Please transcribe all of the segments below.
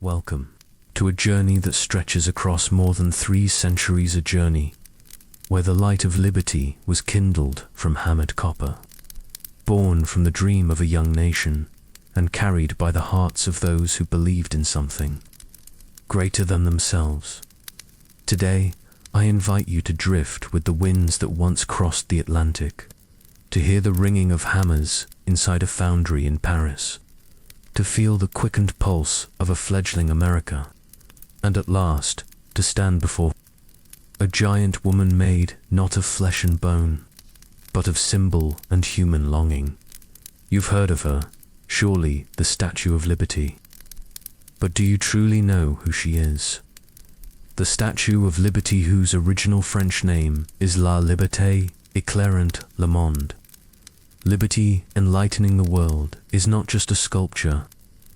Welcome to a journey that stretches across more than 3 centuries, a journey where the light of liberty was kindled from hammered copper, born from the dream of a young nation and carried by the hearts of those who believed in something greater than themselves. Today, I invite you to drift with the winds that once crossed the Atlantic, to hear the ringing of hammers inside a foundry in Paris, to feel the quickened pulse of a fledgling America, and at last to stand before a giant woman made not of flesh and bone, but of symbol and human longing. You've heard of her, surely, the Statue of Liberty. But do you truly know who she is? The Statue of Liberty, whose original French name is La Liberté éclairant le monde. Liberty enlightening the world is not just a sculpture,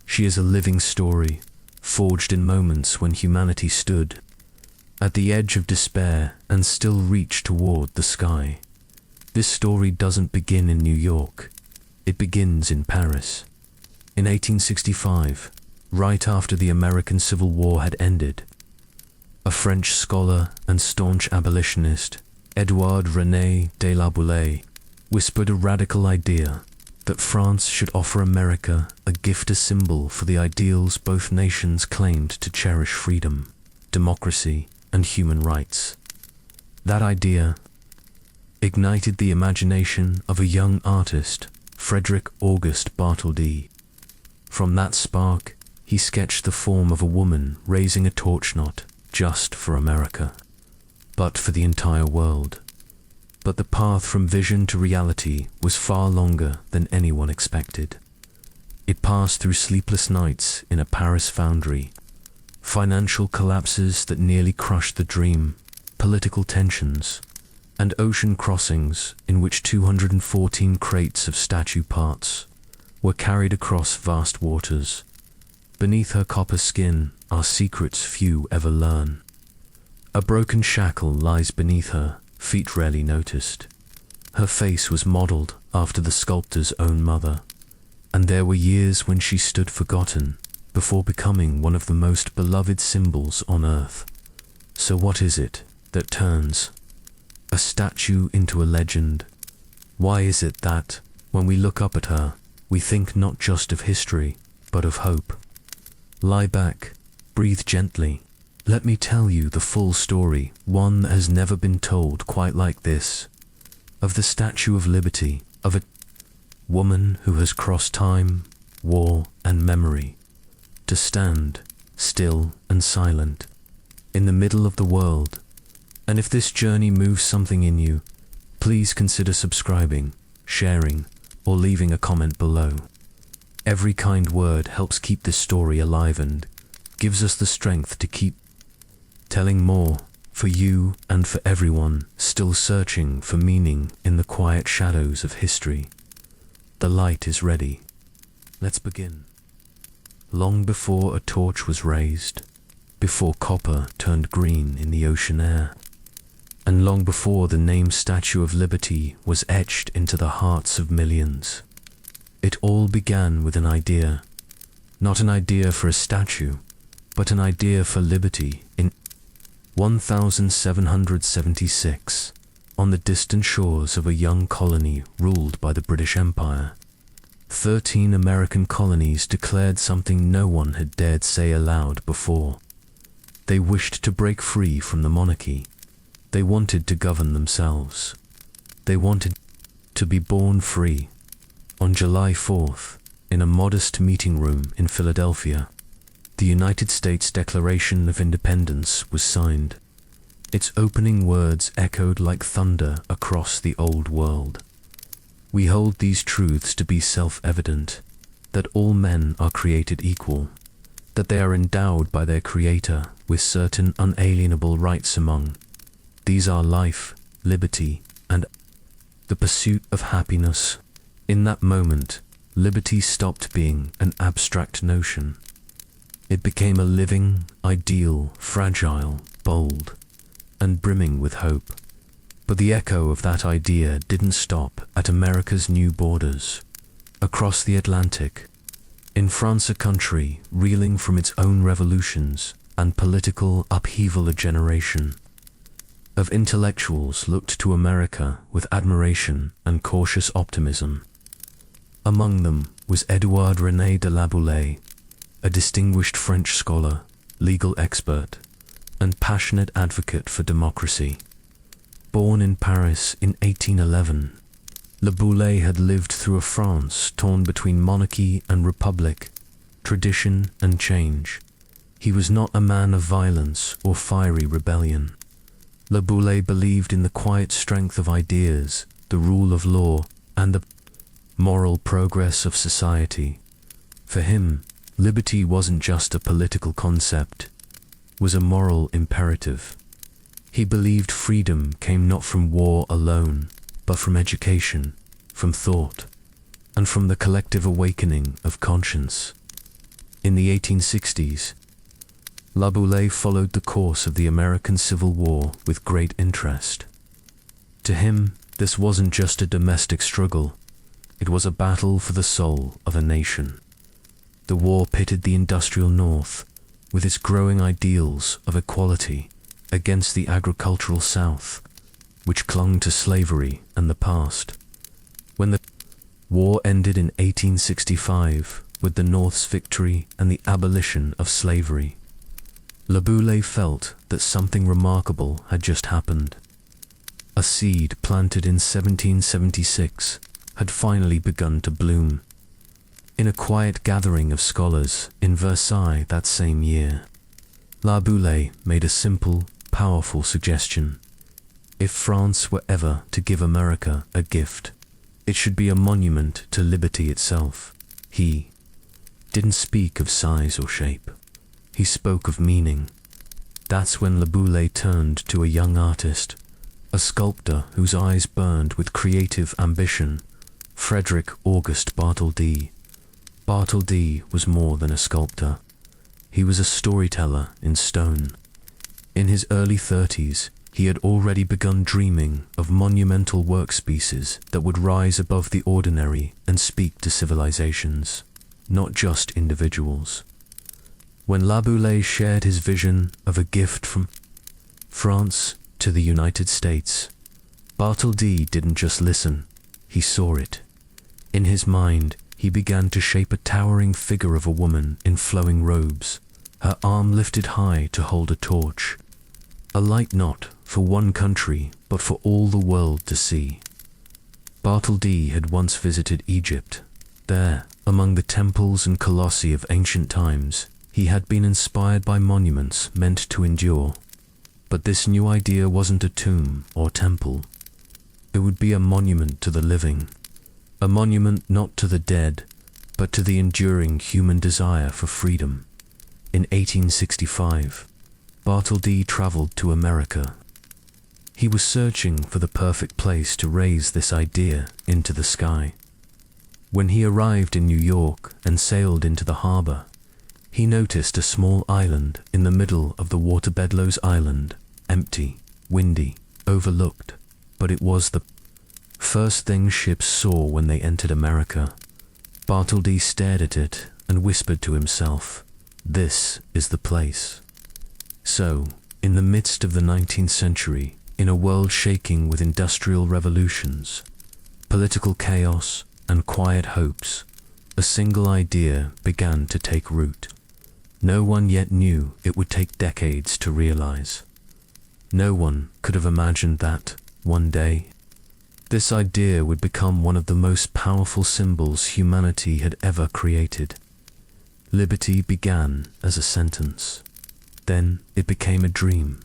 she is a living story, forged in moments when humanity stood at the edge of despair and still reached toward the sky. This story doesn't begin in New York, it begins in Paris. In 1865, right after the American Civil War had ended, a French scholar and staunch abolitionist, Édouard René de la Boulaye, whispered a radical idea that France should offer America a gift, a symbol for the ideals both nations claimed to cherish: freedom, democracy, and human rights. That idea ignited the imagination of a young artist, Frederick Auguste Bartholdi. From that spark, he sketched the form of a woman raising a torch, not just for America, but for the entire world. But the path from vision to reality was far longer than anyone expected. It passed through sleepless nights in a Paris foundry, financial collapses that nearly crushed the dream, political tensions, and ocean crossings in which 214 crates of statue parts were carried across vast waters. Beneath her copper skin are secrets few ever learn. A broken shackle lies beneath her, feet rarely noticed. Her face was modeled after the sculptor's own mother, and there were years when she stood forgotten before becoming one of the most beloved symbols on earth. So what is it that turns a statue into a legend? Why is it that, when we look up at her, we think not just of history, but of hope? Lie back, breathe gently. Let me tell you the full story, one that has never been told quite like this, of the Statue of Liberty, of a woman who has crossed time, war, and memory, to stand, still and silent, in the middle of the world. And if this journey moves something in you, please consider subscribing, sharing, or leaving a comment below. Every kind word helps keep this story alive and gives us the strength to keep telling more, for you and for everyone still searching for meaning in the quiet shadows of history. The light is ready. Let's begin. Long before a torch was raised, before copper turned green in the ocean air, and long before the name Statue of Liberty was etched into the hearts of millions, it all began with an idea. Not an idea for a statue, but an idea for liberty. In 1776, on the distant shores of a young colony ruled by the British Empire, 13 American colonies declared something no one had dared say aloud before. They wished to break free from the monarchy. They wanted to govern themselves. They wanted to be born free. On July 4th, in a modest meeting room in Philadelphia, the United States Declaration of Independence was signed. Its opening words echoed like thunder across the old world. We hold these truths to be self-evident, that all men are created equal, that they are endowed by their Creator with certain unalienable rights. Among these are life, liberty, and the pursuit of happiness. In that moment, liberty stopped being an abstract notion. It became a living ideal, fragile, bold, and brimming with hope. But the echo of that idea didn't stop at America's new borders. Across the Atlantic, In France, a country reeling from its own revolutions and political upheaval, a generation of intellectuals looked to America with admiration and cautious optimism. Among them was Édouard René de La Boulaye, a distinguished French scholar, legal expert, and passionate advocate for democracy. Born in Paris in 1811, La Boulaye had lived through a France torn between monarchy and republic, tradition and change. He was not a man of violence or fiery rebellion. La Boulaye believed in the quiet strength of ideas, the rule of law, and the moral progress of society. For him, liberty wasn't just a political concept, it was a moral imperative. He believed freedom came not from war alone, but from education, from thought, and from the collective awakening of conscience. In the 1860s, La Boulaye followed the course of the American Civil War with great interest. To him, this wasn't just a domestic struggle, it was a battle for the soul of a nation. The war pitted the industrial North, with its growing ideals of equality, against the agricultural South, which clung to slavery and the past. When the war ended in 1865, with the North's victory and the abolition of slavery, La Boulaye felt that something remarkable had just happened. A seed planted in 1776 had finally begun to bloom. In a quiet gathering of scholars in Versailles that same year, La Boulaye made a simple, powerful suggestion. If France were ever to give America a gift, it should be a monument to liberty itself. He didn't speak of size or shape. He spoke of meaning. That's when La Boulaye turned to a young artist, a sculptor whose eyes burned with creative ambition, Frederick August Bartholdi. Bartholdi was more than a sculptor. He was a storyteller in stone. In his early 30s, he had already begun dreaming of monumental workpieces that would rise above the ordinary and speak to civilizations, not just individuals. When La Boulaye shared his vision of a gift from France to the United States, Bartholdi didn't just listen, he saw it. In his mind, he began to shape a towering figure of a woman in flowing robes, her arm lifted high to hold a torch. A light not for one country, but for all the world to see. Bartholdi had once visited Egypt. There, among the temples and colossi of ancient times, he had been inspired by monuments meant to endure. But this new idea wasn't a tomb or temple. It would be a monument to the living. A monument not to the dead, but to the enduring human desire for freedom. In 1865, Bartholdi traveled to America. He was searching for the perfect place to raise this idea into the sky. When he arrived in New York and sailed into the harbor, he noticed a small island in the middle of the waterbedlows island, empty, windy, overlooked, but it was the first thing ships saw when they entered America. Bartholdi stared at it and whispered to himself, "This is the place." So, in the midst of the 19th century, in a world shaking with industrial revolutions, political chaos, and quiet hopes, a single idea began to take root. No one yet knew it would take decades to realize. No one could have imagined that, one day, this idea would become one of the most powerful symbols humanity had ever created. Liberty began as a sentence. Then it became a dream,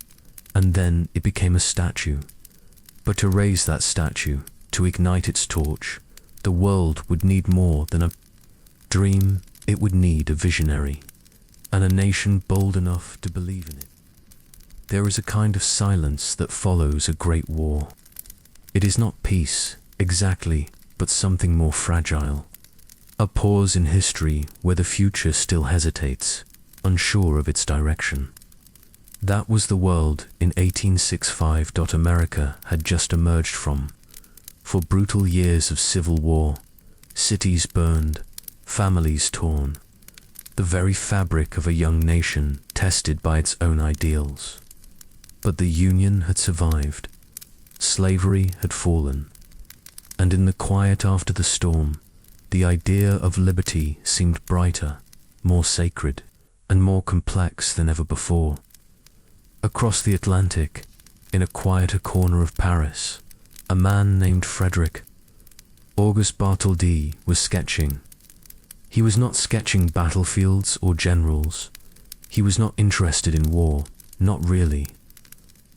and then it became a statue. But to raise that statue, to ignite its torch, the world would need more than a dream, it would need a visionary, and a nation bold enough to believe in it. There is a kind of silence that follows a great war. It is not peace, exactly, but something more fragile. A pause in history where the future still hesitates, unsure of its direction. That was the world in 1865. America had just emerged from. For brutal years of civil war, cities burned, families torn, the very fabric of a young nation tested by its own ideals. But the Union had survived, slavery had fallen, and in the quiet after the storm, the idea of liberty seemed brighter, more sacred, and more complex than ever before. Across the Atlantic, in a quieter corner of Paris, a man named Frederick Auguste Bartholdi was sketching. He was not sketching battlefields or generals. He was not interested in war, not really.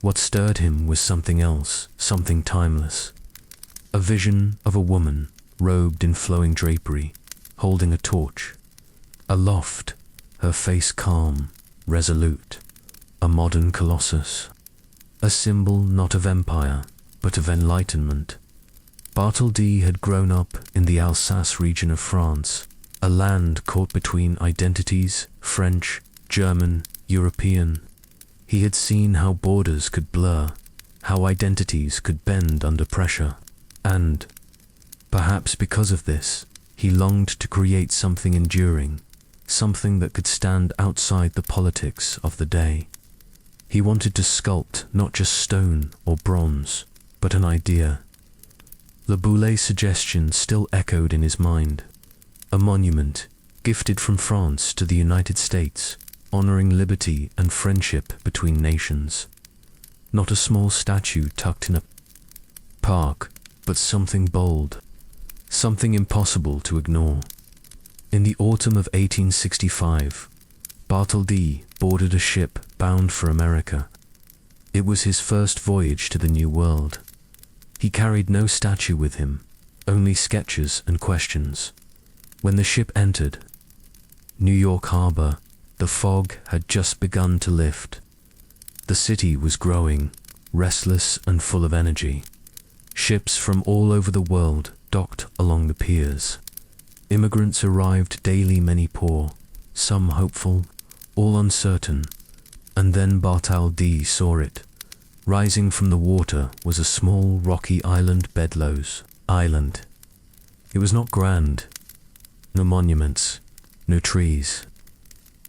What stirred him was something else, something timeless. A vision of a woman, robed in flowing drapery, holding a torch. Aloft, her face calm, resolute, a modern colossus. A symbol not of empire, but of enlightenment. Bartholdi had grown up in the Alsace region of France, a land caught between identities, French, German, European. He had seen how borders could blur, how identities could bend under pressure, and, perhaps because of this, he longed to create something enduring, something that could stand outside the politics of the day. He wanted to sculpt not just stone or bronze, but an idea. Le Boulet's suggestion still echoed in his mind. A monument, gifted from France to the United States, honoring liberty and friendship between nations. Not a small statue tucked in a park, but something bold, something impossible to ignore. In the autumn of 1865, Bartholdi boarded a ship bound for America. It was his first voyage to the New World. He carried no statue with him, only sketches and questions. When the ship entered New York Harbor, the fog had just begun to lift. The city was growing, restless and full of energy. Ships from all over the world docked along the piers. Immigrants arrived daily, many poor, some hopeful, all uncertain. And then Bartholdi saw it. Rising from the water was a small rocky island, Bedloes Island. It was not grand. No monuments, no trees.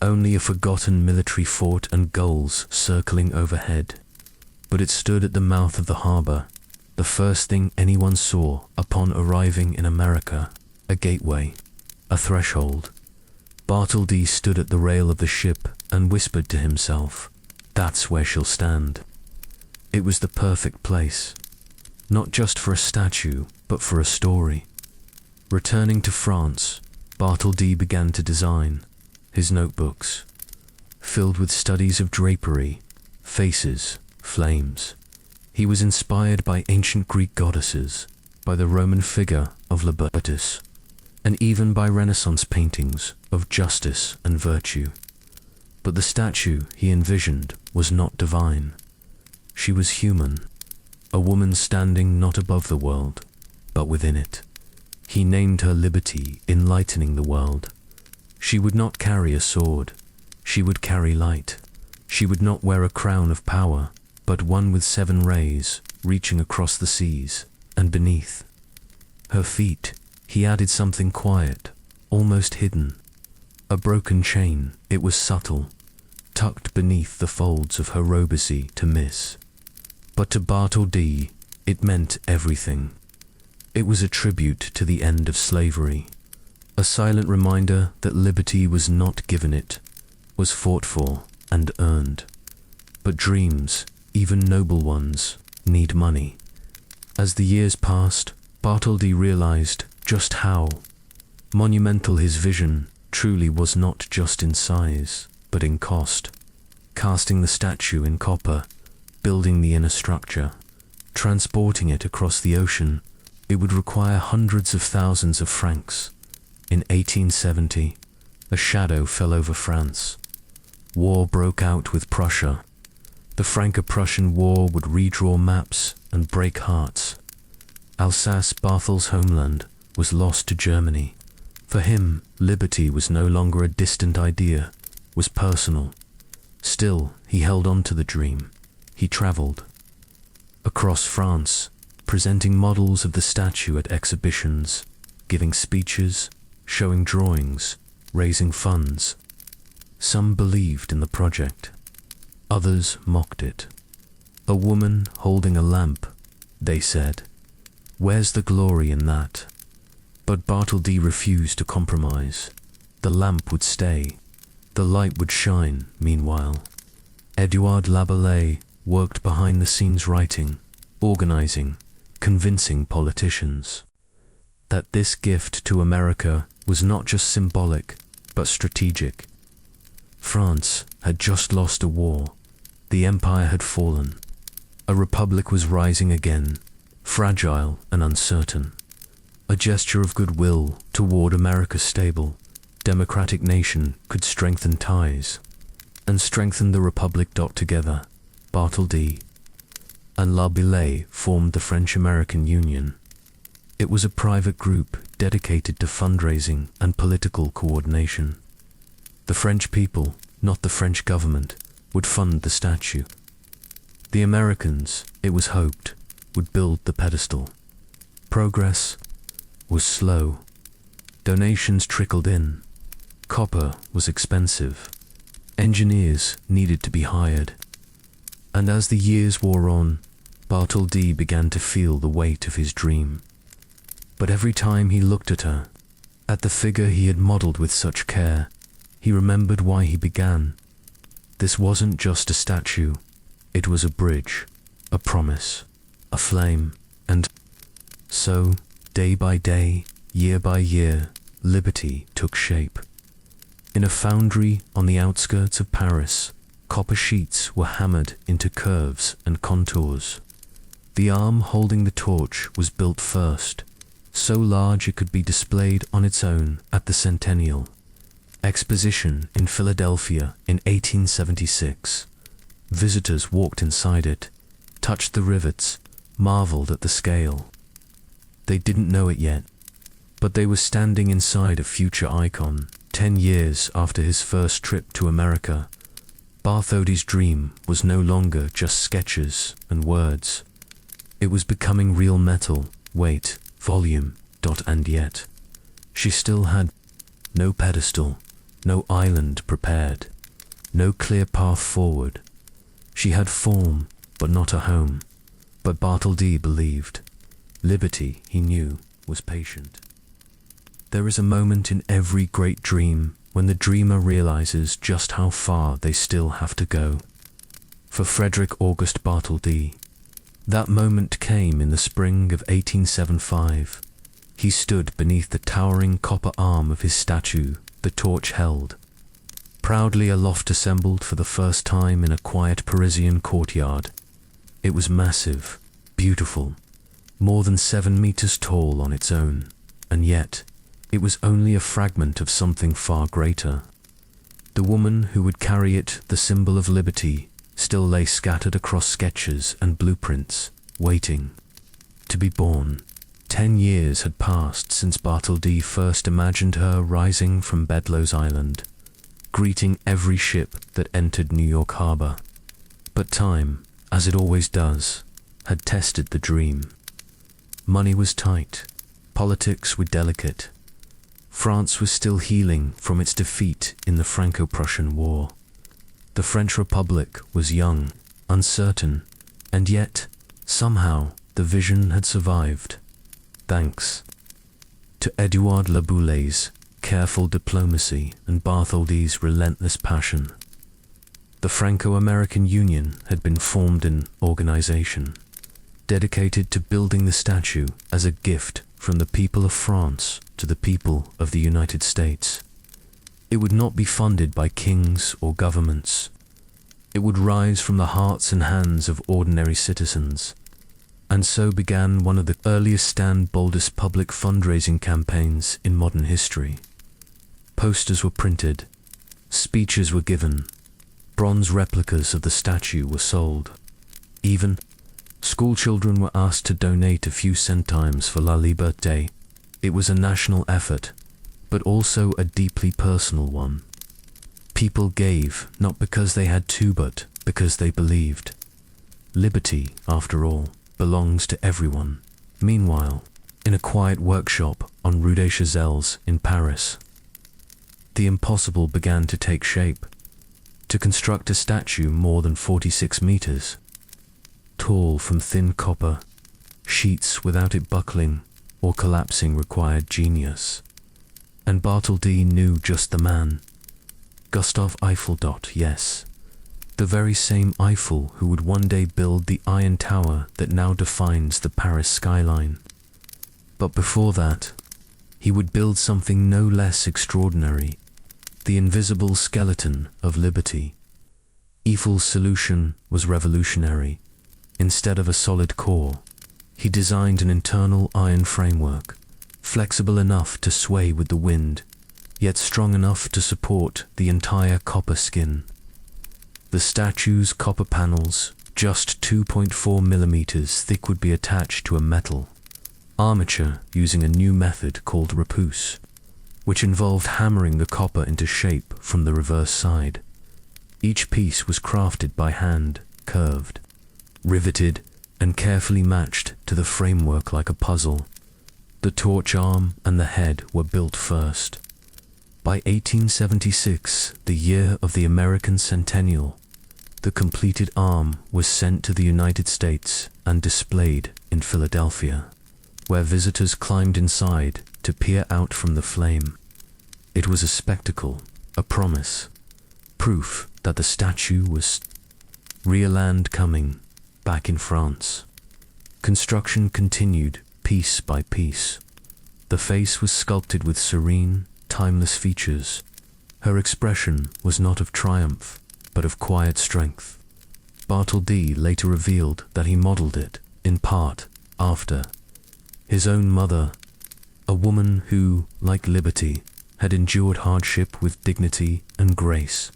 Only a forgotten military fort and gulls circling overhead. But it stood at the mouth of the harbor, the first thing anyone saw upon arriving in America, a gateway, a threshold. Bartholdi stood at the rail of the ship and whispered to himself, "That's where she'll stand." It was the perfect place, not just for a statue, but for a story. Returning to France, Bartholdi began to design. His notebooks, filled with studies of drapery, faces, flames. He was inspired by ancient Greek goddesses, by the Roman figure of Libertas, and even by Renaissance paintings of justice and virtue. But the statue he envisioned was not divine. She was human, a woman standing not above the world, but within it. He named her Liberty, enlightening the world. She would not carry a sword, she would carry light. She would not wear a crown of power, but one with 7 rays, reaching across the seas, and beneath her feet, he added something quiet, almost hidden. A broken chain, it was subtle, tucked beneath the folds of her robe easy to miss. But to Bartholdi, it meant everything. It was a tribute to the end of slavery, a silent reminder that liberty was not given, it was fought for and earned. But dreams, even noble ones, need money. As the years passed, Bartholdi realized just how monumental his vision truly was, not just in size, but in cost. Casting the statue in copper, building the inner structure, transporting it across the ocean, it would require hundreds of thousands of francs. In 1870, a shadow fell over France. War broke out with Prussia. The Franco-Prussian War would redraw maps and break hearts. Alsace, Barthol's homeland, was lost to Germany. For him, liberty was no longer a distant idea, was personal. Still, he held on to the dream. He traveled across France, presenting models of the statue at exhibitions, giving speeches, showing drawings, raising funds. Some believed in the project. Others mocked it. A woman holding a lamp, they said. Where's the glory in that? But Bartholdi refused to compromise. The lamp would stay. The light would shine, meanwhile. Edouard Laboulaye worked behind the scenes writing, organizing, convincing politicians that this gift to America was not just symbolic, but strategic. France had just lost a war. The empire had fallen. A republic was rising again, fragile and uncertain. A gesture of goodwill toward America's stable, democratic nation could strengthen ties, and strengthen the republic. Together, Bartholdi and Laboulaye formed the French-American Union. It was a private group dedicated to fundraising and political coordination. The French people, not the French government, would fund the statue. The Americans, it was hoped, would build the pedestal. Progress was slow. Donations trickled in. Copper was expensive. Engineers needed to be hired. And as the years wore on, Bartholdi began to feel the weight of his dream. But every time he looked at her, at the figure he had modeled with such care, he remembered why he began. This wasn't just a statue. It was a bridge, a promise, a flame, and so, day by day, year by year, liberty took shape. In a foundry on the outskirts of Paris, copper sheets were hammered into curves and contours. The arm holding the torch was built first, so large it could be displayed on its own at the Centennial Exposition in Philadelphia in 1876. Visitors walked inside it, touched the rivets, marveled at the scale. They didn't know it yet, but they were standing inside a future icon. 10 years after his first trip to America, Bartholdi's dream was no longer just sketches and words. It was becoming real metal, weight, volume. And yet, she still had no pedestal, no island prepared, no clear path forward. She had form, but not a home. But Bartholdi believed. Liberty, he knew, was patient. There is a moment in every great dream when the dreamer realizes just how far they still have to go. For Frederick August Bartholdi, that moment came in the spring of 1875. He stood beneath the towering copper arm of his statue, the torch held. Proudly aloft, assembled for the first time in a quiet Parisian courtyard. It was massive, beautiful, more than 7 meters tall on its own, and yet it was only a fragment of something far greater. The woman who would carry it, the symbol of liberty, still lay scattered across sketches and blueprints, waiting to be born. 10 years had passed since Bartholdi first imagined her rising from Bedloe's Island, greeting every ship that entered New York Harbor. But time, as it always does, had tested the dream. Money was tight, politics were delicate. France was still healing from its defeat in the Franco-Prussian War. The French Republic was young, uncertain, and yet, somehow, the vision had survived. Thanks to Edouard Laboulaye's careful diplomacy and Bartholdi's relentless passion. The Franco-American Union had been formed an organization dedicated to building the statue as a gift from the people of France to the people of the United States. It would not be funded by kings or governments. It would rise from the hearts and hands of ordinary citizens. And so began one of the earliest and boldest public fundraising campaigns in modern history. Posters were printed, speeches were given, bronze replicas of the statue were sold. Even schoolchildren were asked to donate a few centimes for La Liberté. It was a national effort, but also a deeply personal one. People gave not because they had to, but because they believed. Liberty, after all, belongs to everyone. Meanwhile, in a quiet workshop on Rue des Chazelles in Paris. The impossible began to take shape. To construct a statue more than 46 meters, tall from thin copper, sheets without it buckling or collapsing required genius. And Bartholdi knew just the man. Gustave Eiffel. Yes, the very same Eiffel who would one day build the iron tower that now defines the Paris skyline. But before that, he would build something no less extraordinary, the invisible skeleton of liberty. Eiffel's solution was revolutionary. Instead of a solid core, he designed an internal iron framework, flexible enough to sway with the wind, yet strong enough to support the entire copper skin. The statue's copper panels, just 2.4 millimeters thick, would be attached to a metal armature using a new method called repousse, which involved hammering the copper into shape from the reverse side. Each piece was crafted by hand, curved, riveted, and carefully matched to the framework like a puzzle. The torch arm and the head were built first. By 1876, the year of the American centennial, the completed arm was sent to the United States and displayed in Philadelphia, where visitors climbed inside to peer out from the flame. It was a spectacle, a promise, proof that the statue was real land coming back in France. Construction continued piece by piece. The face was sculpted with serene, timeless features. Her expression was not of triumph, but of quiet strength. Bartholdi later revealed that he modeled it, in part, after his own mother, a woman who, like liberty, had endured hardship with dignity and grace.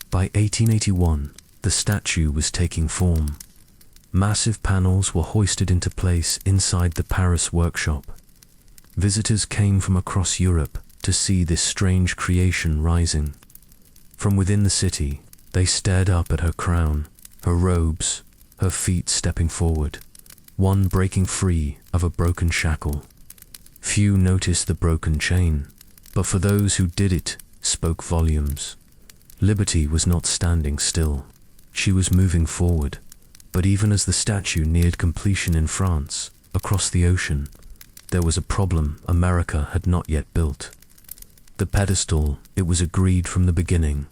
By 1881, the statue was taking form. Massive panels were hoisted into place inside the Paris workshop. Visitors came from across Europe to see this strange creation rising. From within the city, they stared up at her crown, her robes, her feet stepping forward, one breaking free of a broken shackle. Few noticed the broken chain, but for those who did, it spoke volumes. Liberty was not standing still. She was moving forward. But even as the statue neared completion in France, across the ocean, there was a problem America had not yet built. The pedestal, it was agreed from the beginning.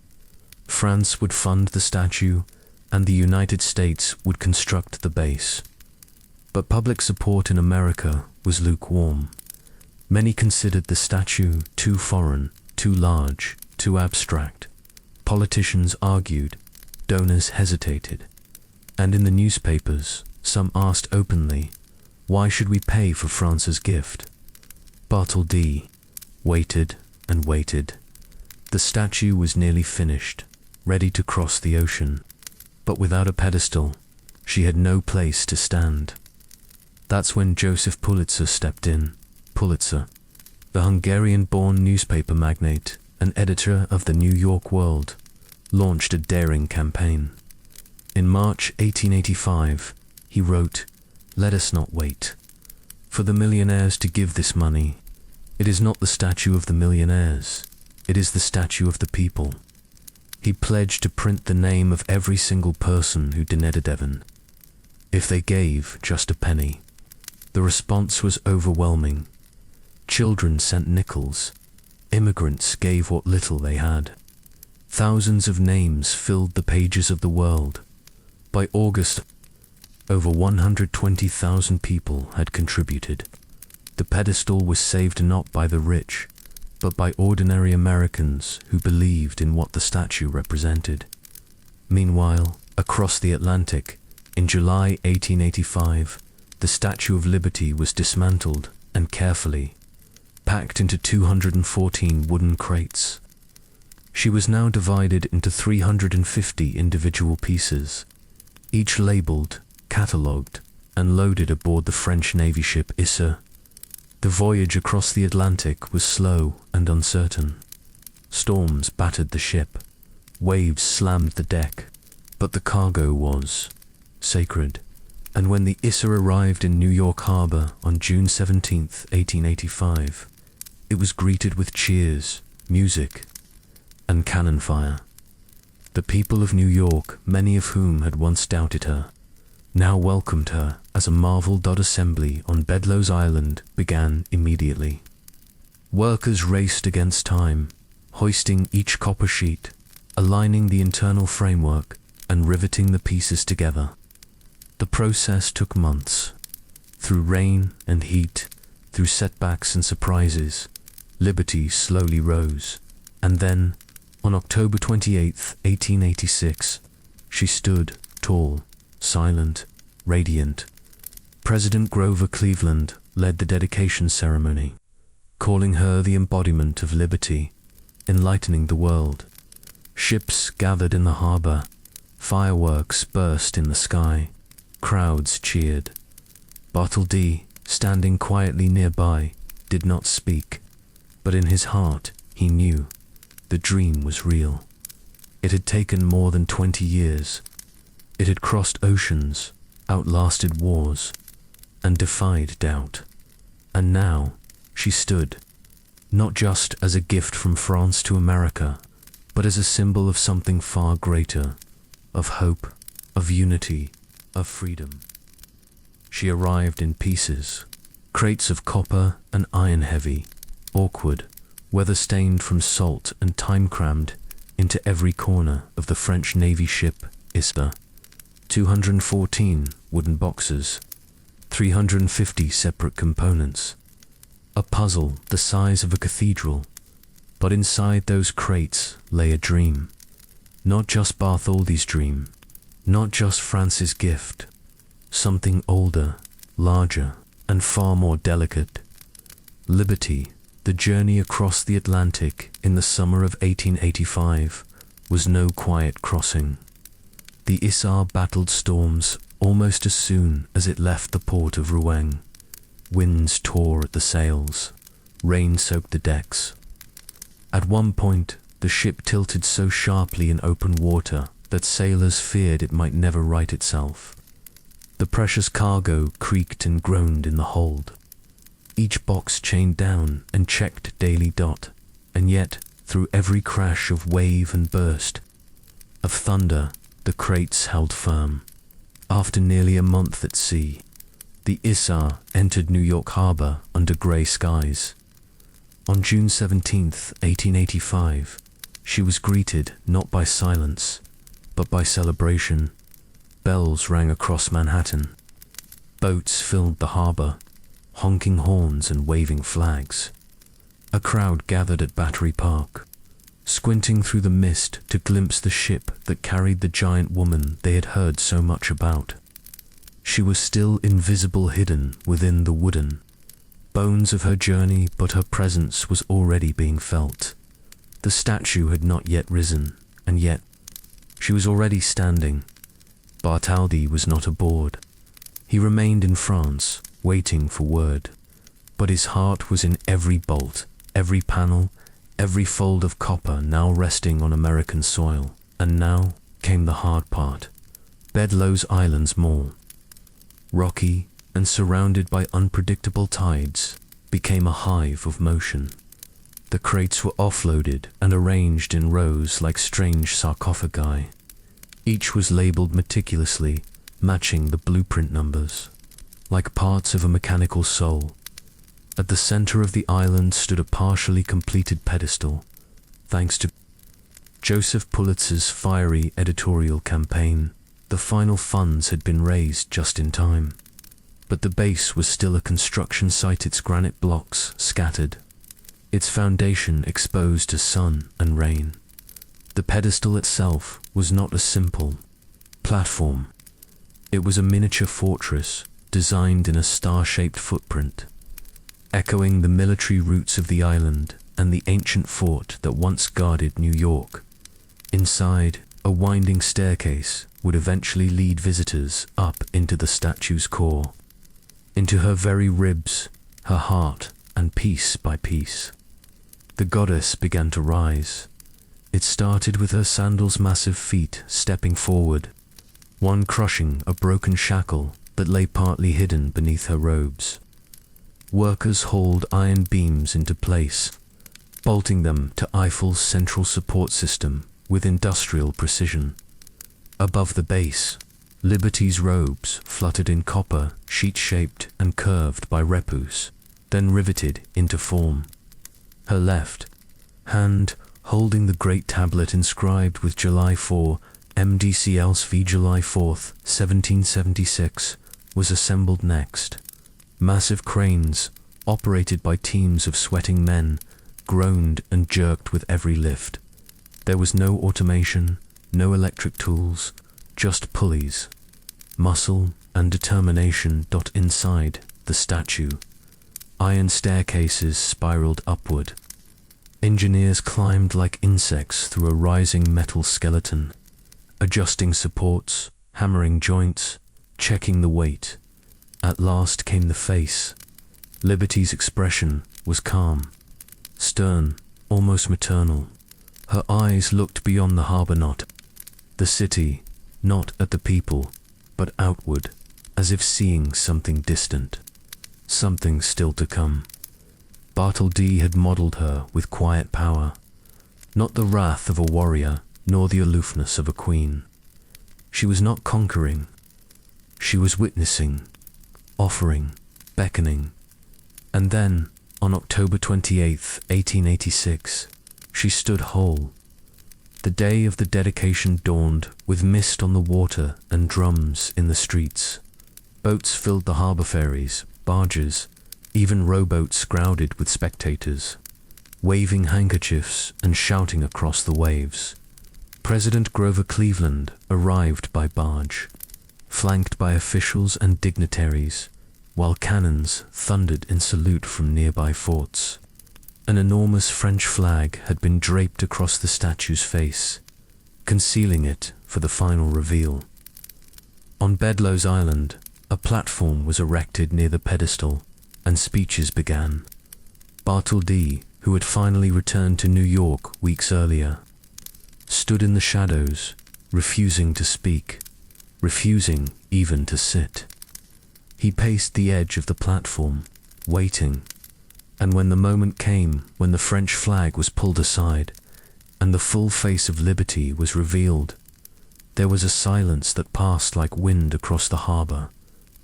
France would fund the statue, and the United States would construct the base. But public support in America was lukewarm. Many considered the statue too foreign, too large, too abstract. Politicians argued, donors hesitated, and in the newspapers, some asked openly, why should we pay for France's gift? Bartholdi waited and waited. The statue was nearly finished, ready to cross the ocean, but without a pedestal, she had no place to stand. That's when Joseph Pulitzer stepped in. Pulitzer, the Hungarian-born newspaper magnate and editor of the New York World, launched a daring campaign. In March 1885, he wrote, "Let us not wait for the millionaires to give this money. It is not the statue of the millionaires, it is the statue of the people." He pledged to print the name of every single person who donated even, if they gave just a penny. The response was overwhelming. Children sent nickels. Immigrants gave what little they had. Thousands of names filled the pages of the world. By August, over 120,000 people had contributed. The pedestal was saved not by the rich, but by ordinary Americans who believed in what the statue represented. Meanwhile, across the Atlantic, in July 1885, the Statue of Liberty was dismantled and carefully packed into 214 wooden crates. She was now divided into 350 individual pieces, each labeled, catalogued, and loaded aboard the French Navy ship Issa. The voyage across the Atlantic was slow and uncertain. Storms battered the ship, waves slammed the deck, but the cargo was sacred. And when the Issa arrived in New York Harbor on June 17, 1885, it was greeted with cheers, music, and cannon fire. The people of New York, many of whom had once doubted her, now welcomed her as a marvel. Assembly on Bedloe's Island began immediately. Workers raced against time, hoisting each copper sheet, aligning the internal framework, and riveting the pieces together. The process took months. Through rain and heat, through setbacks and surprises, Liberty slowly rose. And then, on October 28, 1886, she stood tall, silent, radiant. President Grover Cleveland led the dedication ceremony, calling her the embodiment of liberty, enlightening the world. Ships gathered in the harbor, fireworks burst in the sky, crowds cheered. Bartholdi, standing quietly nearby, did not speak, but in his heart he knew the dream was real. It had taken more than 20 years. It had crossed oceans, outlasted wars, and defied doubt. And now she stood, not just as a gift from France to America, but as a symbol of something far greater, of hope, of unity, of freedom. She arrived in pieces, crates of copper and iron heavy, awkward, weather-stained from salt and time-crammed into every corner of the French Navy ship Issa. 214 wooden boxes, 350 separate components, a puzzle the size of a cathedral. But inside those crates lay a dream, not just Bartholdi's dream, not just France's gift, something older, larger, and far more delicate. Liberty, the journey across the Atlantic in the summer of 1885, was no quiet crossing. The Issa battled storms almost as soon as it left the port of Rouen. Winds tore at the sails, rain soaked the decks. At one point, the ship tilted so sharply in open water that sailors feared it might never right itself. The precious cargo creaked and groaned in the hold, each box chained down and checked daily. And yet, through every crash of wave and burst of thunder, the crates held firm. After nearly a month at sea, the Issa entered New York Harbor under gray skies. On June 17, 1885, she was greeted not by silence, but by celebration. Bells rang across Manhattan. Boats filled the harbor, honking horns and waving flags. A crowd gathered at Battery Park, squinting through the mist to glimpse the ship that carried the giant woman they had heard so much about. She was still invisible, hidden within the wooden bones of her journey, but her presence was already being felt. The statue had not yet risen, and yet she was already standing. Bartholdi was not aboard. He remained in France, waiting for word. But his heart was in every bolt, every panel, every fold of copper now resting on American soil. And now came the hard part. Bedloe's Island's Mall, rocky and surrounded by unpredictable tides, became a hive of motion. The crates were offloaded and arranged in rows like strange sarcophagi. Each was labeled meticulously, matching the blueprint numbers, like parts of a mechanical soul. At the center of the island stood a partially completed pedestal, thanks to Joseph Pulitzer's fiery editorial campaign. The final funds had been raised just in time. But the base was still a construction site, its granite blocks scattered, its foundation exposed to sun and rain. The pedestal itself was not a simple platform. It was a miniature fortress designed in a star-shaped footprint, echoing the military roots of the island and the ancient fort that once guarded New York. Inside, a winding staircase would eventually lead visitors up into the statue's core, into her very ribs, her heart, and piece by piece, the goddess began to rise. It started with her sandals' massive feet stepping forward, one crushing a broken shackle that lay partly hidden beneath her robes. Workers hauled iron beams into place, bolting them to Eiffel's central support system with industrial precision. Above the base, Liberty's robes fluttered in copper, sheet-shaped and curved by repousse, then riveted into form. Her left hand, holding the great tablet inscribed with July 4, MDCLSV July 4th, 1776, was assembled next. Massive cranes, operated by teams of sweating men, groaned and jerked with every lift. There was no automation, no electric tools, just pulleys, muscle and determination. Inside the statue, iron staircases spiraled upward. Engineers climbed like insects through a rising metal skeleton, adjusting supports, hammering joints, checking the weight. At last came the face. Liberty's expression was calm, stern, almost maternal. Her eyes looked beyond the harbour knot, the city, not at the people, but outward, as if seeing something distant, something still to come. Bartholdi had modelled her with quiet power, not the wrath of a warrior, nor the aloofness of a queen. She was not conquering. She was witnessing, offering, beckoning. And then, on October 28th, 1886, she stood whole. The day of the dedication dawned with mist on the water and drums in the streets. Boats filled the harbour ferries, barges, even rowboats crowded with spectators, waving handkerchiefs and shouting across the waves. President Grover Cleveland arrived by barge, flanked by officials and dignitaries, while cannons thundered in salute from nearby forts. An enormous French flag had been draped across the statue's face, concealing it for the final reveal. On Bedloe's Island, a platform was erected near the pedestal, and speeches began. Bartholdi, who had finally returned to New York weeks earlier, stood in the shadows, refusing to speak, refusing even to sit. He paced the edge of the platform, waiting, and when the moment came when the French flag was pulled aside and the full face of liberty was revealed, there was a silence that passed like wind across the harbour,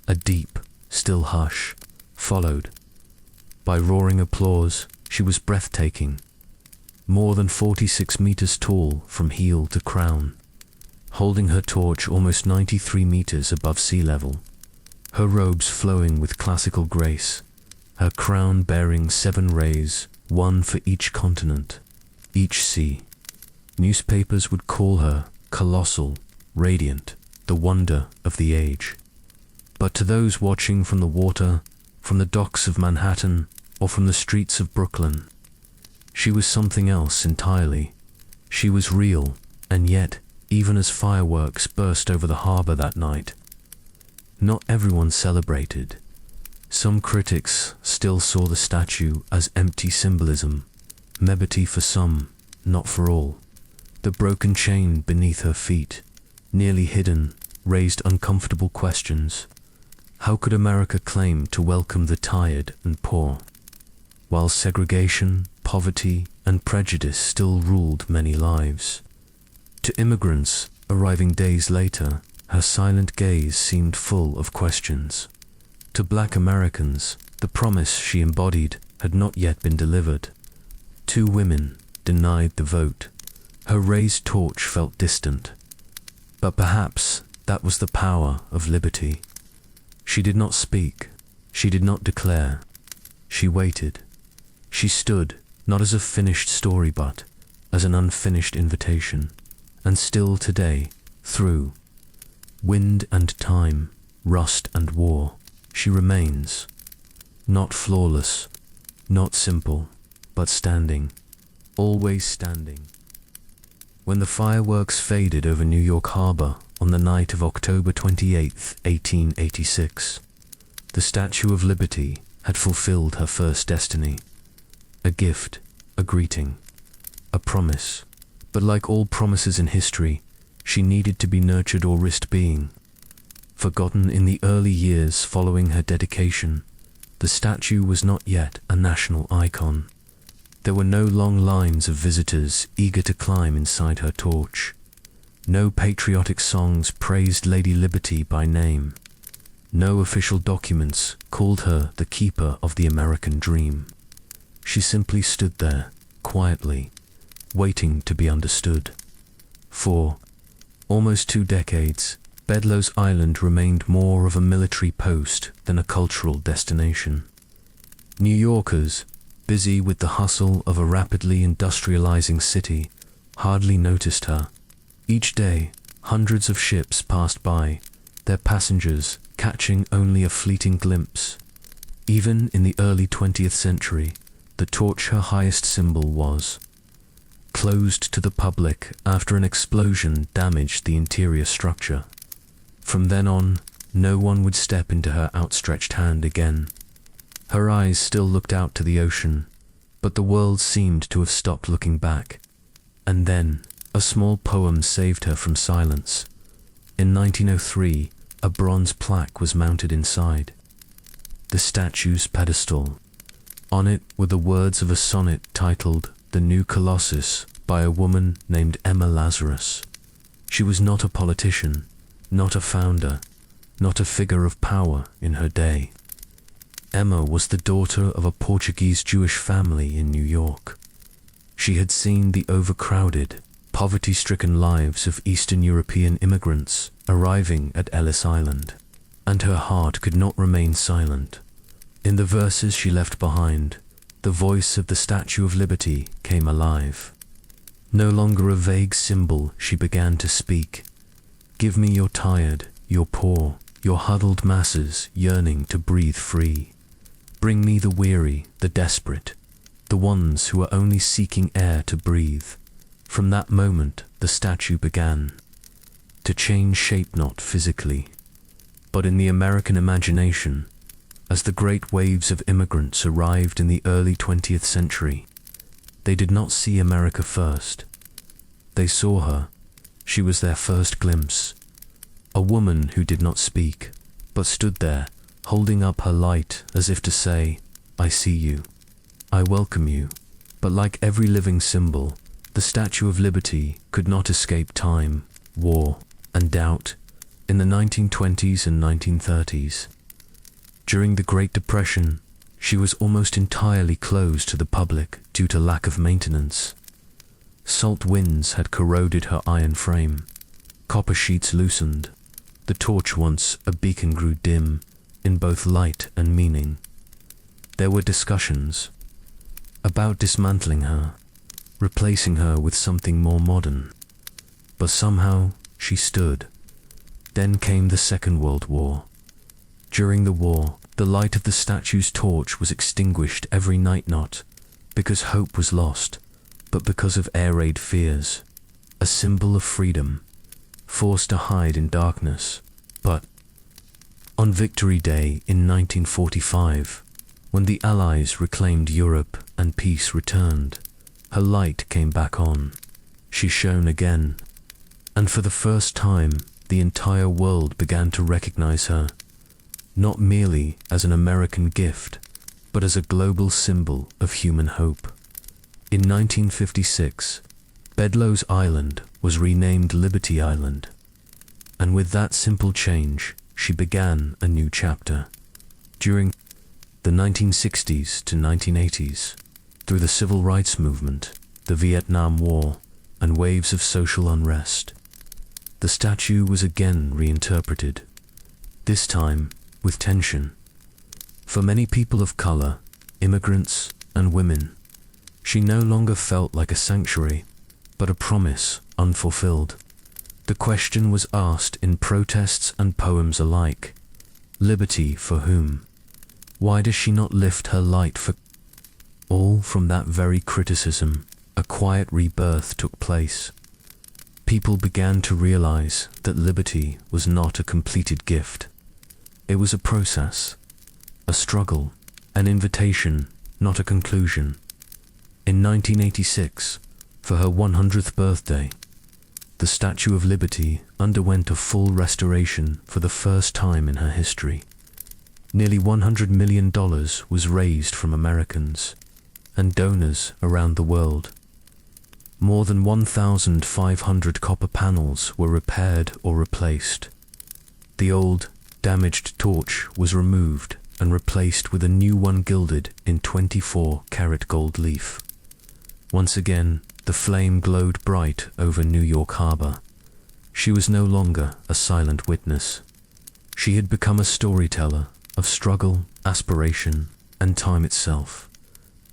a deep, still hush, followed by roaring applause. She was breathtaking, more than 46 meters tall from heel to crown, holding her torch almost 93 meters above sea level, her robes flowing with classical grace, her crown bearing 7 rays, one for each continent, each sea. Newspapers would call her colossal, radiant, the wonder of the age. But to those watching from the water, from the docks of Manhattan, or from the streets of Brooklyn, she was something else entirely. She was real, and yet, even as fireworks burst over the harbour that night, not everyone celebrated. Some critics still saw the statue as empty symbolism, mebity for some, not for all. The broken chain beneath her feet, nearly hidden, raised uncomfortable questions. How could America claim to welcome the tired and poor, while segregation, poverty, and prejudice still ruled many lives? To immigrants arriving days later, her silent gaze seemed full of questions. To Black Americans, the promise she embodied had not yet been delivered. 2 women denied the vote. Her raised torch felt distant. But perhaps that was the power of liberty. She did not speak. She did not declare. She waited. She stood, not as a finished story, but as an unfinished invitation. And still today, through wind and time, rust and war, she remains, not flawless, not simple, but standing, always standing. When the fireworks faded over New York Harbor on the night of October 28, 1886, the Statue of Liberty had fulfilled her first destiny. A gift, a greeting, a promise. But like all promises in history, she needed to be nurtured or risked being. Forgotten in the early years following her dedication, the statue was not yet a national icon. There were no long lines of visitors eager to climb inside her torch. No patriotic songs praised Lady Liberty by name. No official documents called her the keeper of the American dream. She simply stood there, quietly, waiting to be understood. For almost 2 decades, Bedloe's Island remained more of a military post than a cultural destination. New Yorkers, busy with the hustle of a rapidly industrializing city, hardly noticed her. Each day, hundreds of ships passed by, their passengers catching only a fleeting glimpse. Even in the early 20th century, the torch, her highest symbol, was closed to the public after an explosion damaged the interior structure. From then on, no one would step into her outstretched hand again. Her eyes still looked out to the ocean, but the world seemed to have stopped looking back. And then, a small poem saved her from silence. In 1903, a bronze plaque was mounted inside the statue's pedestal. On it were the words of a sonnet titled "The New Colossus" by a woman named Emma Lazarus. She was not a politician, not a founder, not a figure of power in her day. Emma was the daughter of a Portuguese Jewish family in New York. She had seen the overcrowded, poverty-stricken lives of Eastern European immigrants arriving at Ellis Island, and her heart could not remain silent. In the verses she left behind, the voice of the Statue of Liberty came alive. No longer a vague symbol, she began to speak. Give me your tired, your poor, your huddled masses yearning to breathe free. Bring me the weary, the desperate, the ones who are only seeking air to breathe. From that moment, the statue began to change shape, not physically, but in the American imagination. As the great waves of immigrants arrived in the early 20th century, they did not see America first. They saw her. She was their first glimpse. A woman who did not speak, but stood there, holding up her light as if to say, "I see you. I welcome you." But like every living symbol, the Statue of Liberty could not escape time, war, and doubt. In the 1920s and 1930s, during the Great Depression, she was almost entirely closed to the public due to lack of maintenance. Salt winds had corroded her iron frame. Copper sheets loosened. The torch, once a beacon, grew dim in both light and meaning. There were discussions about dismantling her, replacing her with something more modern. But somehow she stood. Then came the Second World War. During the war, the light of the statue's torch was extinguished every night, not because hope was lost, but because of air raid fears. A symbol of freedom, forced to hide in darkness. But on Victory Day in 1945, when the Allies reclaimed Europe and peace returned, her light came back on. She shone again, and for the first time, the entire world began to recognize her, not merely as an American gift, but as a global symbol of human hope. In 1956, Bedloe's Island was renamed Liberty Island, and with that simple change, she began a new chapter. During the 1960s to 1980s, through the Civil Rights Movement, the Vietnam War, and waves of social unrest, the statue was again reinterpreted, this time with tension. For many people of color, immigrants, and women, she no longer felt like a sanctuary, but a promise unfulfilled. The question was asked in protests and poems alike: liberty for whom? Why does she not lift her light for all? From that very criticism, a quiet rebirth took place. People began to realize that liberty was not a completed gift. It was a process, a struggle, an invitation, not a conclusion. In 1986, for her 100th birthday, the Statue of Liberty underwent a full restoration for the first time in her history. Nearly $100 million was raised from Americans and donors around the world. More than 1,500 copper panels were repaired or replaced. The old, damaged torch was removed and replaced with a new one gilded in 24-karat gold leaf. Once again, the flame glowed bright over New York Harbor. She was no longer a silent witness. She had become a storyteller of struggle, aspiration, and time itself.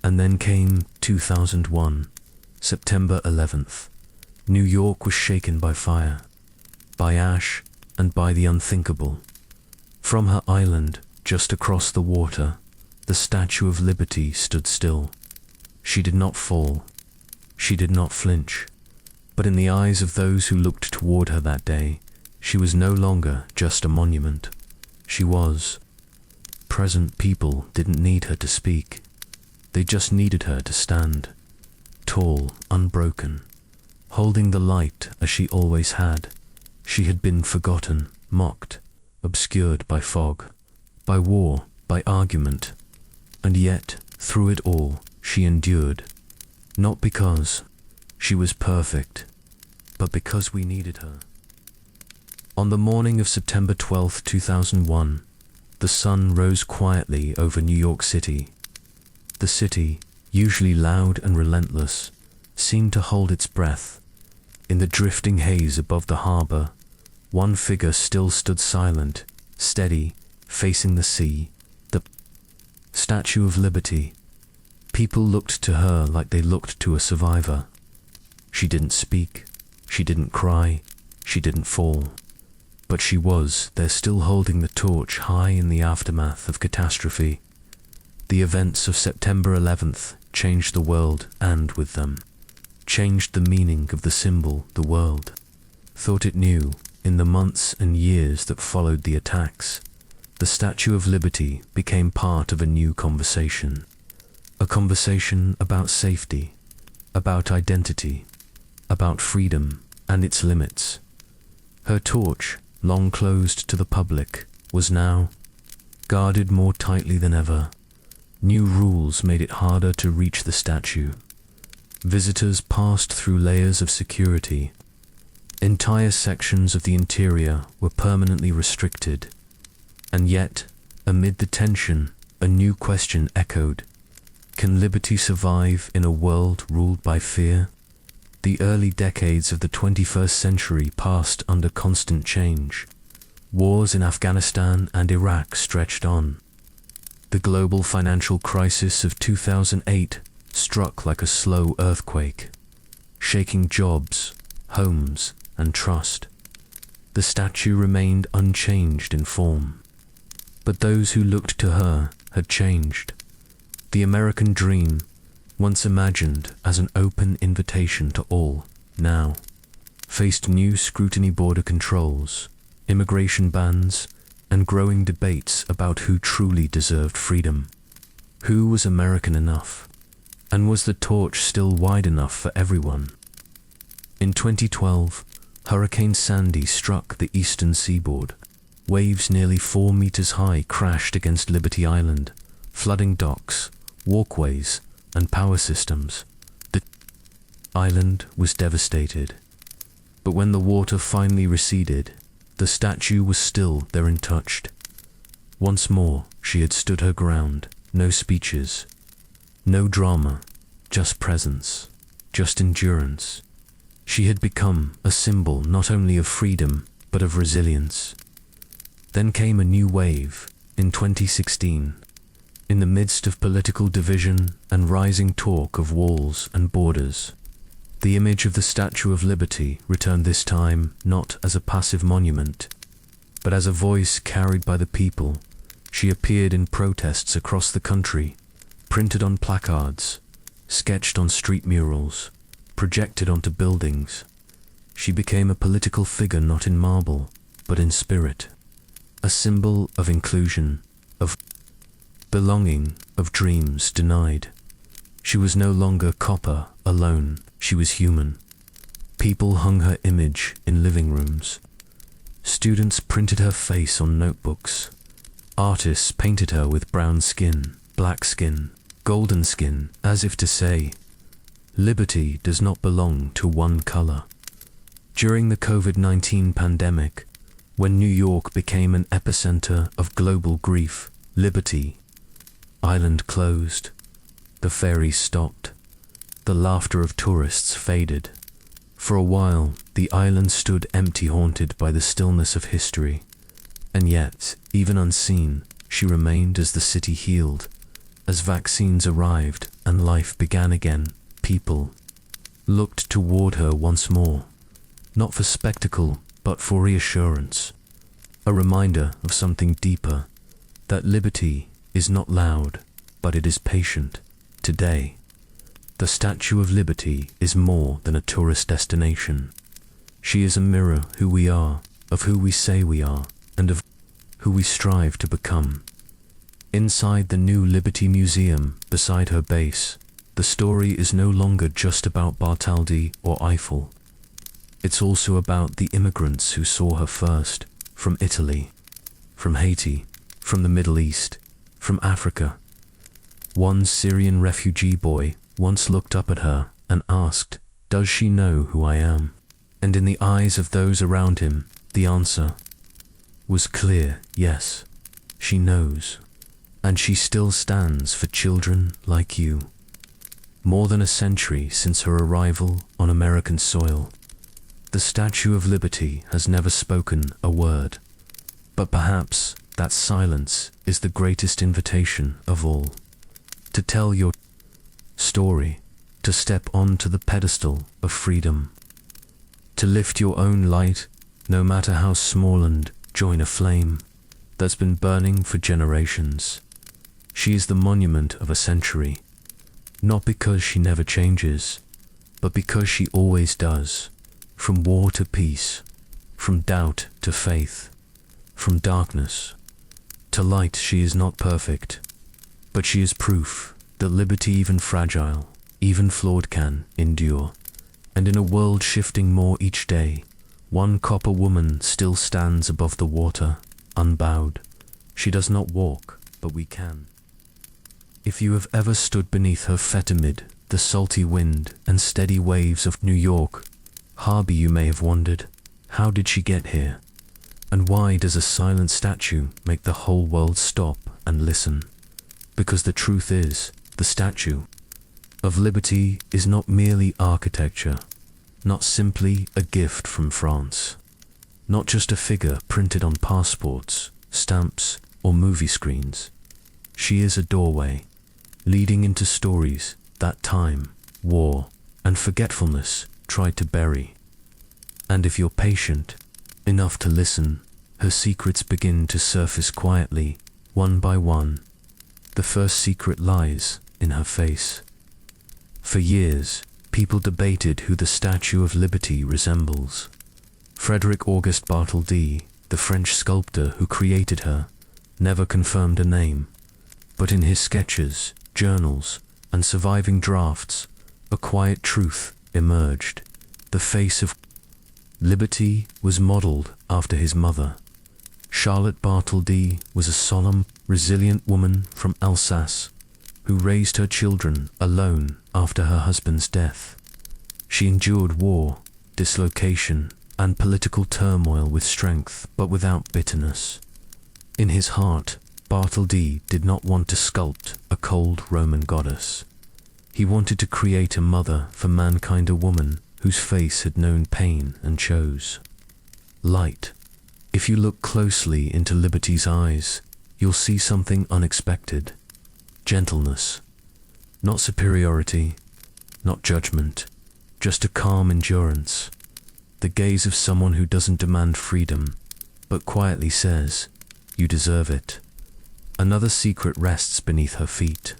And then came 2001, September 11th. New York was shaken by fire, by ash, and by the unthinkable. From her island, just across the water, the Statue of Liberty stood still. She did not fall. She did not flinch. But in the eyes of those who looked toward her that day, she was no longer just a monument. She was. Present people didn't need her to speak. They just needed her to stand, tall, unbroken, holding the light as she always had. She had been forgotten, mocked, obscured by fog, by war, by argument, and yet, through it all, she endured. Not because she was perfect, but because we needed her. On the morning of September 12, 2001, the sun rose quietly over New York City. The city, usually loud and relentless, seemed to hold its breath. In the drifting haze above the harbor, one figure still stood silent, steady, facing the sea, the Statue of Liberty. People looked to her like they looked to a survivor. She didn't speak, she didn't cry, she didn't fall. But she was there, still holding the torch high in the aftermath of catastrophe. The events of September 11th changed the world, and with them, changed the meaning of the symbol the world thought it knew. In the months and years that followed the attacks, the Statue of Liberty became part of a new conversation. A conversation about safety, about identity, about freedom and its limits. Her torch, long closed to the public, was now guarded more tightly than ever. New rules made it harder to reach the statue. Visitors passed through layers of security. Entire sections of the interior were permanently restricted. And yet, amid the tension, a new question echoed. Can liberty survive in a world ruled by fear? The early decades of the 21st century passed under constant change. Wars in Afghanistan and Iraq stretched on. The global financial crisis of 2008 struck like a slow earthquake, shaking jobs, homes, and trust. The statue remained unchanged in form. But those who looked to her had changed. The American dream, once imagined as an open invitation to all, now faced new scrutiny, border controls, immigration bans, and growing debates about who truly deserved freedom. Who was American enough? And was the torch still wide enough for everyone? In 2012, Hurricane Sandy struck the eastern seaboard. Waves nearly 4 meters high crashed against Liberty Island, flooding docks, walkways, and power systems. The island was devastated. But when the water finally receded, the statue was still there, untouched. Once more, she had stood her ground. No speeches, no drama, just presence, just endurance. She had become a symbol not only of freedom, but of resilience. Then came a new wave in 2016. In the midst of political division and rising talk of walls and borders, the image of the Statue of Liberty returned, this time not as a passive monument, but as a voice carried by the people. She appeared in protests across the country, printed on placards, sketched on street murals, projected onto buildings. She became a political figure not in marble, but in spirit, a symbol of inclusion, of belonging, of dreams denied. She was no longer copper alone, she was human. People hung her image in living rooms. Students printed her face on notebooks. Artists painted her with brown skin, black skin, golden skin, as if to say, liberty does not belong to one color. During the COVID-19 pandemic, when New York became an epicenter of global grief, Liberty Island closed, the ferries stopped, the laughter of tourists faded. For a while, the island stood empty, haunted by the stillness of history. And yet, even unseen, she remained as the city healed. As vaccines arrived and life began again, people looked toward her once more, not for spectacle, but for reassurance. A reminder of something deeper, that liberty is not loud, but it is patient. Today, the Statue of Liberty is more than a tourist destination. She is a mirror who we are, of who we say we are, and of who we strive to become. Inside the new Liberty Museum, beside her base, the story is no longer just about Bartholdi or Eiffel. It's also about the immigrants who saw her first, from Italy, from Haiti, from the Middle East, from Africa. One Syrian refugee boy once looked up at her and asked, "Does she know who I am?" And in the eyes of those around him, the answer was clear: yes, she knows. And she still stands for children like you. More than a century since her arrival on American soil, the Statue of Liberty has never spoken a word. But perhaps that silence is the greatest invitation of all. To tell your story, to step onto the pedestal of freedom, to lift your own light, no matter how small, and join a flame that's been burning for generations. She is the monument of a century, not because she never changes, but because she always does. From war to peace, from doubt to faith, from darkness to light, she is not perfect, but she is proof that liberty, even fragile, even flawed, can endure. And in a world shifting more each day, one copper woman still stands above the water, unbowed. She does not walk, but we can. If you have ever stood beneath her feet amid the salty wind and steady waves of New York Harbor, you may have wondered, how did she get here? And why does a silent statue make the whole world stop and listen? Because the truth is, the Statue of Liberty is not merely architecture, not simply a gift from France, not just a figure printed on passports, stamps, or movie screens. She is a doorway, leading into stories that time, war, and forgetfulness tried to bury. And if you're patient enough to listen, her secrets begin to surface quietly, one by one. The first secret lies in her face. For years, people debated who the Statue of Liberty resembles. Frederick Auguste Bartholdi, the French sculptor who created her, never confirmed a name, but in his sketches, journals, and surviving drafts, a quiet truth emerged. The face of Liberty was modeled after his mother. Charlotte Bartholdi was a solemn, resilient woman from Alsace who raised her children alone after her husband's death. She endured war, dislocation, and political turmoil with strength, but without bitterness. In his heart, Bartholdi did not want to sculpt a cold Roman goddess. He wanted to create a mother for mankind, a woman whose face had known pain and chose light. If you look closely into Liberty's eyes, you'll see something unexpected. Gentleness. Not superiority, not judgment, just a calm endurance. The gaze of someone who doesn't demand freedom, but quietly says, "You deserve it." Another secret rests beneath her feet.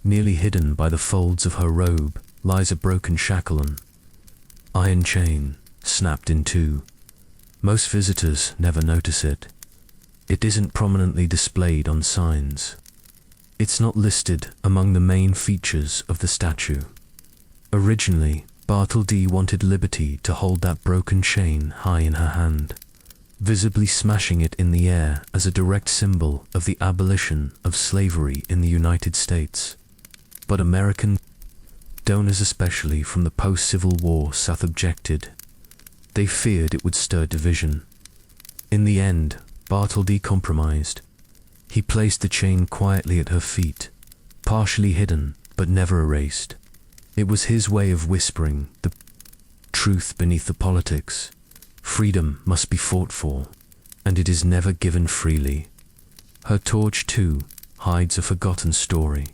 Nearly hidden by the folds of her robe lies a broken shackle, an iron chain, snapped in two. Most visitors never notice it. It isn't prominently displayed on signs. It's not listed among the main features of the statue. Originally, Bartholdi wanted liberty to hold that broken chain high in her hand, visibly smashing it in the air as a direct symbol of the abolition of slavery in the United States. But American donors, especially from the post-Civil War South, objected. They feared it would stir division. In the end, Bartholdi compromised. He placed the chain quietly at her feet, partially hidden but never erased. It was his way of whispering the truth beneath the politics. Freedom must be fought for, and it is never given freely. Her torch, too, hides a forgotten story.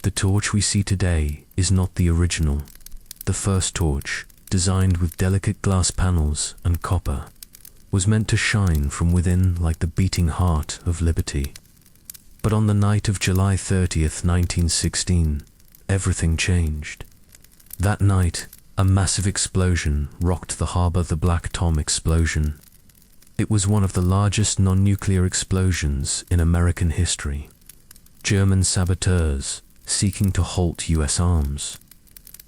The torch we see today is not the original. The first torch, designed with delicate glass panels and copper, was meant to shine from within like the beating heart of liberty. But on the night of July 30th, 1916, everything changed. That night, a massive explosion rocked the harbor, the Black Tom explosion. It was one of the largest non-nuclear explosions in American history. German saboteurs seeking to halt US arms.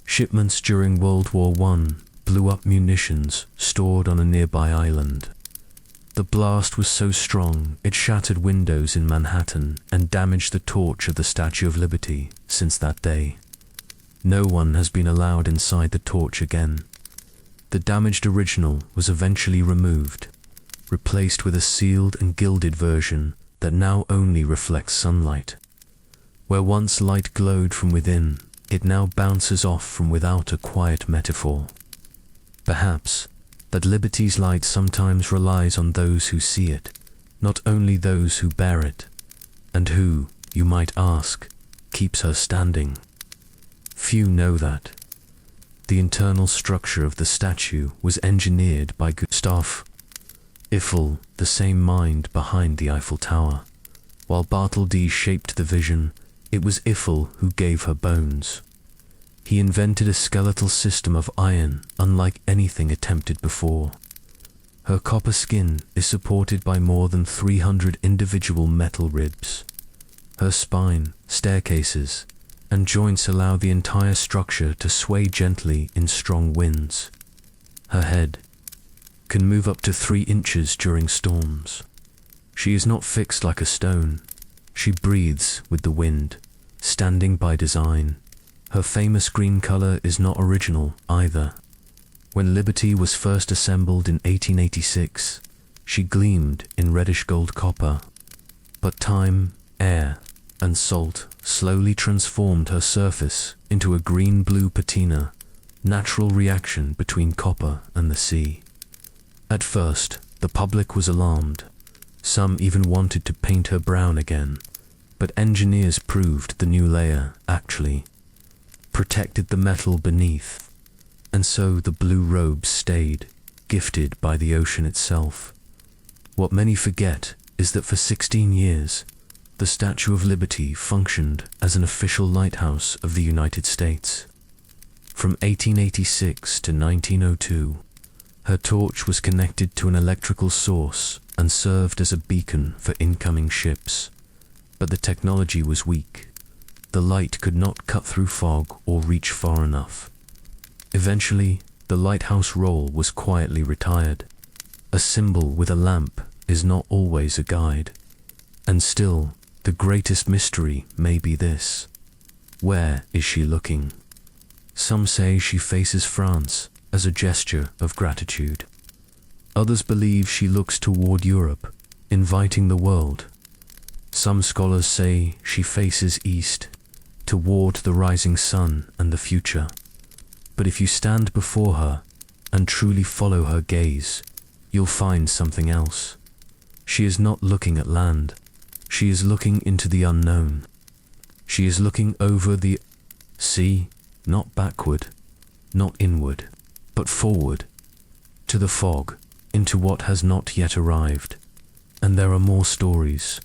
Shipments during World War I blew up munitions stored on a nearby island. The blast was so strong it shattered windows in Manhattan and damaged the torch of the Statue of Liberty. Since that day, no one has been allowed inside the torch again. The damaged original was eventually removed, replaced with a sealed and gilded version that now only reflects sunlight. Where once light glowed from within, it now bounces off from without, a quiet metaphor. Perhaps that liberty's light sometimes relies on those who see it, not only those who bear it, and who, you might ask, keeps her standing. Few know that. The internal structure of the statue was engineered by Gustav Eiffel, the same mind behind the Eiffel Tower. While Bartholdi shaped the vision, it was Eiffel who gave her bones. He invented a skeletal system of iron unlike anything attempted before. Her copper skin is supported by more than 300 individual metal ribs. Her spine, staircases, and joints allow the entire structure to sway gently in strong winds. Her head can move up to 3 inches during storms. She is not fixed like a stone. She breathes with the wind, standing by design. Her famous green color is not original either. When Liberty was first assembled in 1886, she gleamed in reddish gold copper. But time, air, and salt slowly transformed her surface into a green-blue patina, natural reaction between copper and the sea. At first, the public was alarmed. Some even wanted to paint her brown again, but engineers proved the new layer actually protected the metal beneath, and so the blue robes stayed, gifted by the ocean itself. What many forget is that for 16 years, the Statue of Liberty functioned as an official lighthouse of the United States. From 1886 to 1902, her torch was connected to an electrical source and served as a beacon for incoming ships. But the technology was weak. The light could not cut through fog or reach far enough. Eventually, the lighthouse role was quietly retired. A symbol with a lamp is not always a guide. And still, the greatest mystery may be this: where is she looking? Some say she faces France as a gesture of gratitude. Others believe she looks toward Europe, inviting the world. Some scholars say she faces east, toward the rising sun and the future. But if you stand before her and truly follow her gaze, you'll find something else. She is not looking at land. She is looking into the unknown. She is looking over the sea, not backward, not inward, but forward, to the fog, into what has not yet arrived. And there are more stories,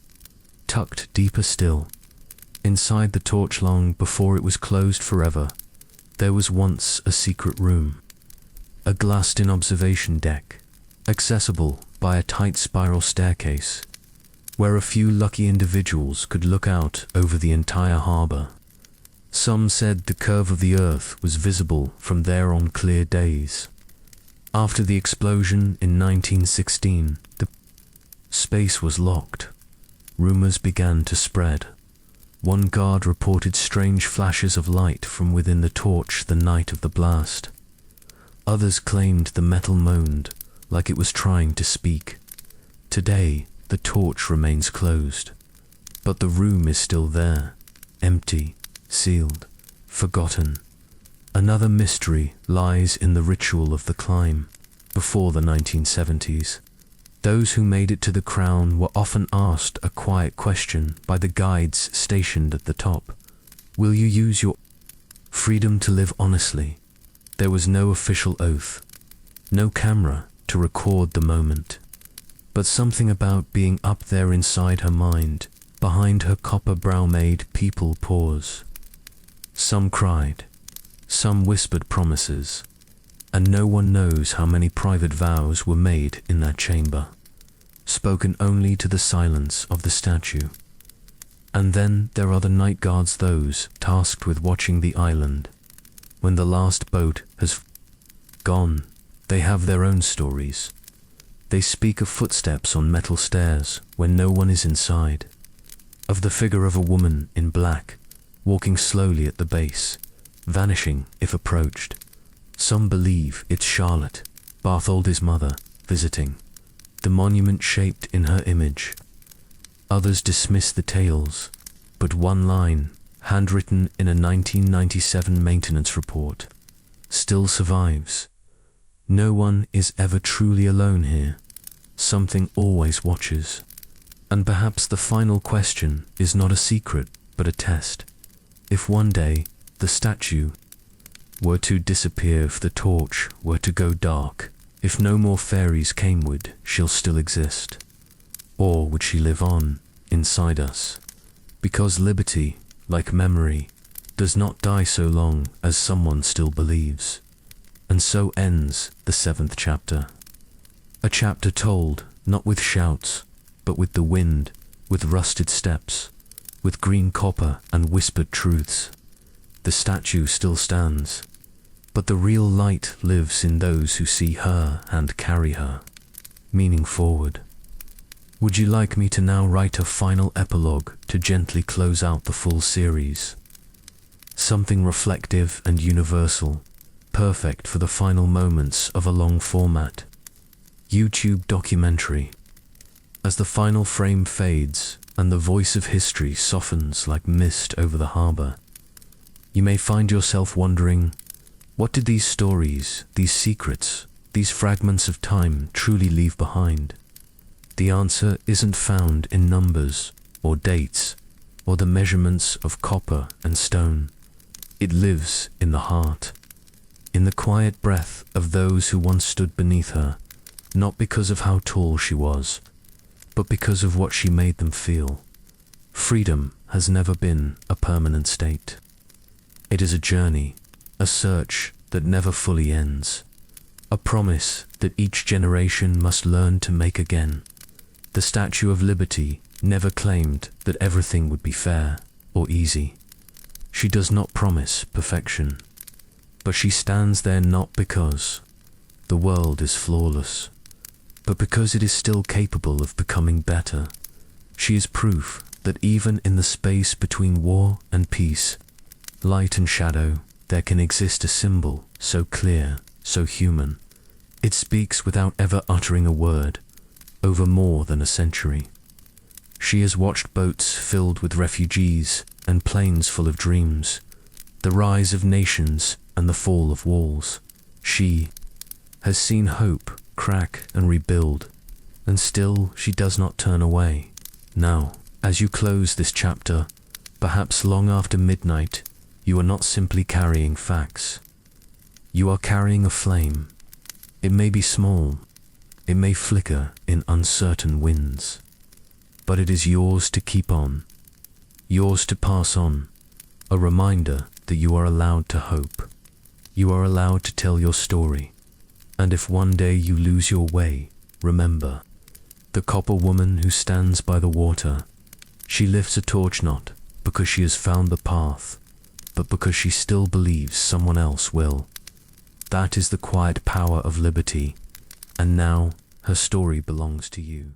tucked deeper still. Inside the torch, long before it was closed forever, there was once a secret room, a glassed-in observation deck, accessible by a tight spiral staircase, where a few lucky individuals could look out over the entire harbor. Some said the curve of the earth was visible from there on clear days. After the explosion in 1916, the space was locked. Rumors began to spread. One guard reported strange flashes of light from within the torch the night of the blast. Others claimed the metal moaned, like it was trying to speak. Today, the torch remains closed, but the room is still there, empty, sealed, forgotten. Another mystery lies in the ritual of the climb. Before the 1970s, those who made it to the crown were often asked a quiet question by the guides stationed at the top. Will you use your freedom to live honestly? There was no official oath, no camera to record the moment, but something about being up there inside her mind, behind her copper brow made people pause. Some cried, some whispered promises, and no one knows how many private vows were made in that chamber, spoken only to the silence of the statue. And then there are the night guards, those tasked with watching the island. When the last boat has gone, they have their own stories. They speak of footsteps on metal stairs when no one is inside, of the figure of a woman in black, walking slowly at the base, vanishing if approached. Some believe it's Charlotte, Bartholdi's mother, visiting, the monument shaped in her image. Others dismiss the tales, but one line, handwritten in a 1997 maintenance report, still survives. No one is ever truly alone here. Something always watches. And perhaps the final question is not a secret, but a test. If one day the statue were to disappear, if the torch were to go dark, if no more fairies came, would she'll still exist? Or would she live on, inside us? Because liberty, like memory, does not die so long as someone still believes. And so ends the 7th chapter. A chapter told, not with shouts, but with the wind, with rusted steps, with green copper and whispered truths. The statue still stands, but the real light lives in those who see her and carry her, meaning forward. Would you like me to now write a final epilogue to gently close out the full series? Something reflective and universal, perfect for the final moments of a long format YouTube documentary. As the final frame fades and the voice of history softens like mist over the harbor, you may find yourself wondering, what did these stories, these secrets, these fragments of time truly leave behind? The answer isn't found in numbers or dates or the measurements of copper and stone. It lives in the heart, in the quiet breath of those who once stood beneath her, not because of how tall she was, but because of what she made them feel. Freedom has never been a permanent state. It is a journey, a search that never fully ends, a promise that each generation must learn to make again. The Statue of Liberty never claimed that everything would be fair or easy. She does not promise perfection, but she stands there not because the world is flawless, but because it is still capable of becoming better. She is proof that even in the space between war and peace, light and shadow, there can exist a symbol so clear, so human. It speaks without ever uttering a word, over more than a century. She has watched boats filled with refugees and planes full of dreams, the rise of nations and the fall of walls. She has seen hope crack and rebuild, and still she does not turn away. Now, as you close this chapter, perhaps long after midnight, you are not simply carrying facts. You are carrying a flame. It may be small, it may flicker in uncertain winds, but it is yours to keep on, yours to pass on, a reminder that you are allowed to hope. You are allowed to tell your story, and if one day you lose your way, remember, the copper woman who stands by the water, she lifts a torch not because she has found the path, but because she still believes someone else will. That is the quiet power of liberty, and now her story belongs to you.